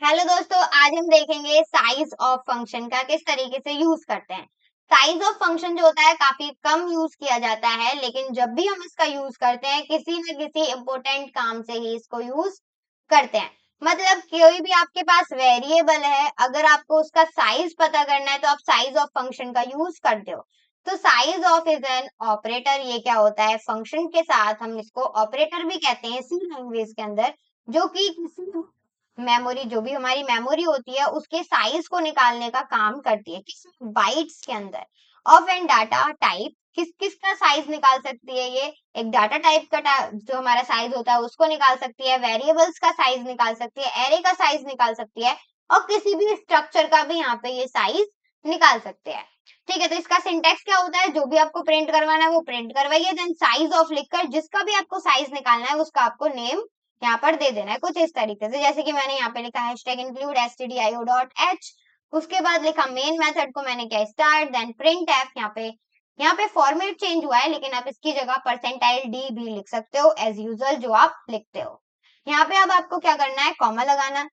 Hello दोस्तों, आज हम देखेंगे साइज ऑफ फंक्शन का किस तरीके से यूज करते हैं। साइज ऑफ फंक्शन जो होता है काफी कम यूज किया जाता है, लेकिन जब भी हम इसका यूज करते हैं किसी न किसी इम्पोर्टेंट काम से ही इसको यूज करते हैं। मतलब कोई भी आपके पास वेरिएबल है, अगर आपको उसका साइज पता करना है तो आप साइज ऑफ फंक्शन का यूज करते हो। तो size of is an operator. ये क्या होता है, फंक्शन के साथ हम इसको ऑपरेटर भी कहते हैं सी लैंग्वेज के अंदर, जो कि किसी मेमोरी, जो भी हमारी मेमोरी होती है उसके साइज को निकालने का काम करती है, किस बाइट्स के अंदर। ऑफ एन डाटा टाइप, किस किस का साइज निकाल सकती है ये। एक डाटा टाइप का जो हमारा साइज होता है उसको निकाल सकती है, वेरिएबल्स का साइज निकाल सकती है, एरे का साइज निकाल सकती है, और किसी भी स्ट्रक्चर का भी यहाँ पे ये साइज निकाल सकते हैं। ठीक है, तो इसका सिंटेक्स क्या होता है, जो भी आपको प्रिंट करवाना है वो प्रिंट करवाइए, देन साइज ऑफ लिखकर जिसका भी आपको साइज निकालना है उसका आपको नेम यहाँ पर दे देना है कुछ इस तरीके से, जैसे कि मैंने यहाँ पे लिखा हैशटैग इंक्लूड stdio.h। उसके बाद लिखा मेन मेथड को मैंने क्या स्टार्ट, देन प्रिंट एफ। यहाँ पे फॉर्मेट चेंज हुआ है, लेकिन आप इसकी जगह %d भी लिख सकते हो एज यूजल जो आप लिखते हो। यहाँ पे अब आपको क्या करना है, कॉमा लगाना।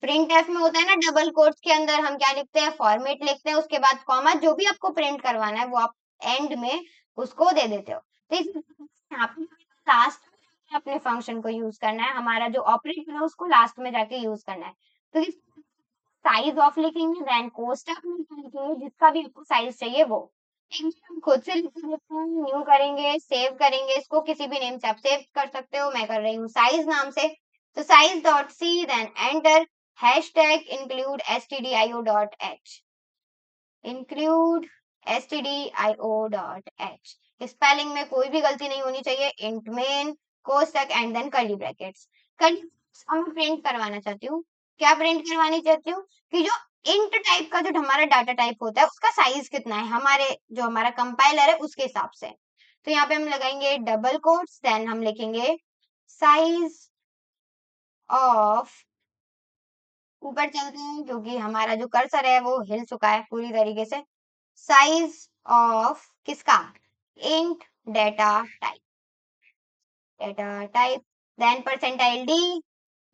प्रिंट एफ में होता है ना डबल कोट्स के अंदर हम क्या लिखते हैं, फॉर्मेट लिखते हैं, उसके बाद कॉमा, जो भी आपको प्रिंट करवाना है वो आप एंड में उसको दे देते हो। तो यहाँ पे लास्ट अपने फंक्शन को यूज करना है, हमारा जो ऑपरेटर है उसको लास्ट में जाके यूज करना है। तो साइज ऑफ लिखेंगे, देन कोष्टक में लिखेंगे जिसका भी आपको साइज चाहिए वो। एक बार हम खुद से लिख लेते हैं, न्यू करेंगे, सेव करेंगे, इसको किसी भी नेम से आप सेव कर सकते हो, मैं कर रही हूँ साइज नाम से। तो size dot C, then enter, hashtag include stdio.h, include stdio.h। Spelling में कोई भी गलती नहीं होनी चाहिए, इंट मेन कोष्टक एंड देन कर्ली ब्रैकेट्स। मैं प्रिंट करवाना चाहती हूँ, क्या प्रिंट करवानी चाहती हूँ कि जो इंट टाइप का जो हमारा डाटा टाइप होता है उसका साइज कितना है, हमारे जो हमारा कंपाइलर है उसके हिसाब से। तो यहाँ पे हम लगाएंगे डबल कोट्स, देन हम लिखेंगे साइज ऑफ, ऊपर चलते हैं क्योंकि हमारा जो कर्सर है वो हिल चुका है पूरी तरीके से। साइज ऑफ किसका, int data type, then %d।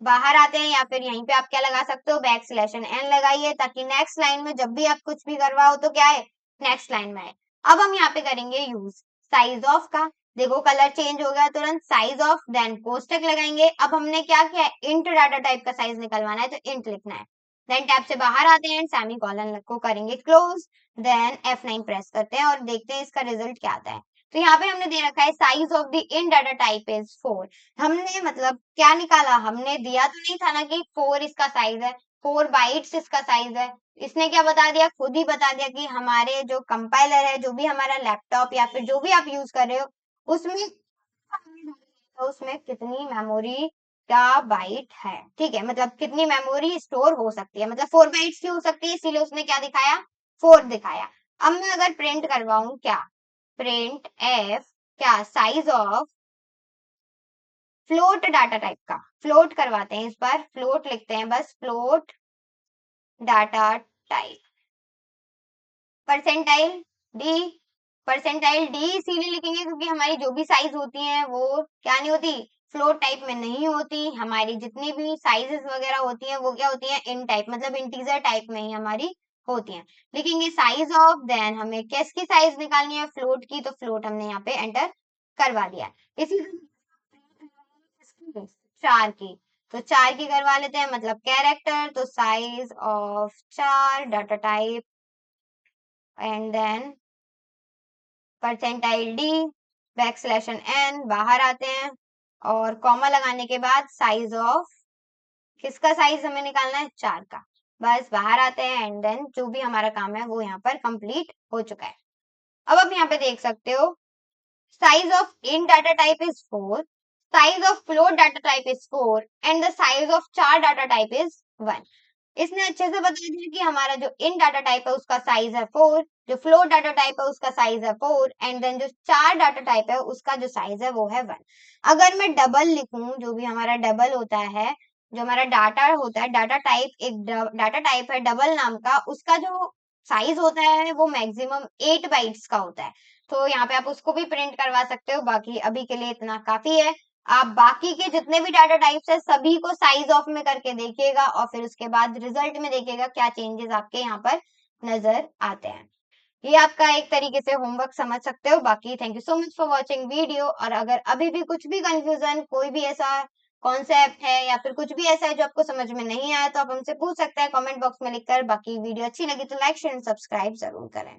बाहर आते हैं, या फिर यहीं पे आप क्या लगा सकते हो, \n लगाइए, ताकि नेक्स्ट लाइन में जब भी आप कुछ भी करवाओ तो क्या है, नेक्स्ट लाइन में है। अब हम यहाँ पे करेंगे यूज साइज ऑफ का। देखो कलर चेंज हो गया तुरंत, साइज ऑफ, देन कोष्टक लगाएंगे। अब हमने क्या किया है, इंट डाटा टाइप का साइज निकलवाना है तो इंट लिखना है। देन टैब से बाहर आते हैं, सेमी कॉलन को करेंगे क्लोज, देन F9 प्रेस करते हैं और देखते हैं इसका रिजल्ट क्या आता है। तो यहाँ पे हमने दे रखा है size of the in data type is 4। हमने मतलब क्या निकाला, हमने दिया तो नहीं था ना कि 4 इसका साइज है, 4 बाइट्स इसका साइज है। इसने क्या बता दिया, खुद ही बता दिया कि हमारे जो कंपाइलर है, जो भी हमारा लैपटॉप या फिर जो भी आप यूज कर रहे हो उसमें तो उसमें कितनी मेमोरी का बाइट है। ठीक है, मतलब कितनी मेमोरी स्टोर हो सकती है, मतलब 4 बाइट्स की हो सकती है, इसीलिए उसने क्या दिखाया, 4 दिखाया। अब मैं अगर प्रिंट करवाऊं क्या, प्रिंट एफ, क्या size of float data type का, फ्लोट करवाते हैं, इस बार फ्लोट लिखते हैं, बस float data type, percentile D. Percentile D इसीलिए लिखेंगे क्योंकि हमारी जो भी साइज होती हैं वो क्या नहीं होती, फ्लोट टाइप में नहीं होती। हमारी जितनी भी साइजेस वगैरह होती हैं वो क्या होती हैं, इन टाइप, मतलब इंटीजर टाइप में ही हमारी होती हैं। लिखेंगे साइज ऑफ, देन हमें किसकी साइज निकालनी है, फ्लोट की, तो फ्लोट हमने यहाँ पे एंटर करवा दिया। इसी 4 की, तो 4 की करवा लेते हैं, मतलब कैरेक्टर, तो size of 4 data type and then percentile d, \n, बाहर आते हैं और कॉमा लगाने के बाद साइज ऑफ, किसका साइज हमें निकालना है, 4 का। बस बाहर आते हैं एंड देन जो भी हमारा काम है वो यहाँ पर कंप्लीट हो चुका है। अब आप यहाँ पे देख सकते हो size of int data type is 4, size of float data type is 4 and the size of char data type is 1। इसने अच्छे से बता दिया कि हमारा जो इन डाटा टाइप है उसका साइज है 4, जो फ्लोट डाटा टाइप है उसका साइज है 4 एंड देन जो चार डाटा टाइप है उसका जो साइज है वो है 1। अगर मैं डबल लिखूं, जो भी हमारा डबल होता है, जो हमारा डाटा होता है, डाटा टाइप, एक डाटा टाइप है डबल नाम का, उसका जो साइज होता है वो मैक्सिमम 8 बाइट्स का होता है। तो यहाँ पे आप उसको भी प्रिंट करवा सकते हो, बाकी अभी के लिए इतना काफी है। आप बाकी के जितने भी डाटा टाइप्स है सभी को साइज ऑफ में करके देखिएगा और फिर उसके बाद रिजल्ट में देखिएगा क्या चेंजेस आपके यहाँ पर नजर आते हैं। ये आपका एक तरीके से होमवर्क समझ सकते हो। बाकी thank you so much for watching video. और अगर अभी भी कुछ भी कंफ्यूजन, कोई भी ऐसा कॉन्सेप्ट है या फिर कुछ भी ऐसा है जो आपको समझ में नहीं आया तो आप हमसे पूछ सकते हैं कमेंट बॉक्स में लिखकर। बाकी वीडियो अच्छी लगी तो लाइक शेयर एंड सब्सक्राइब जरूर करें।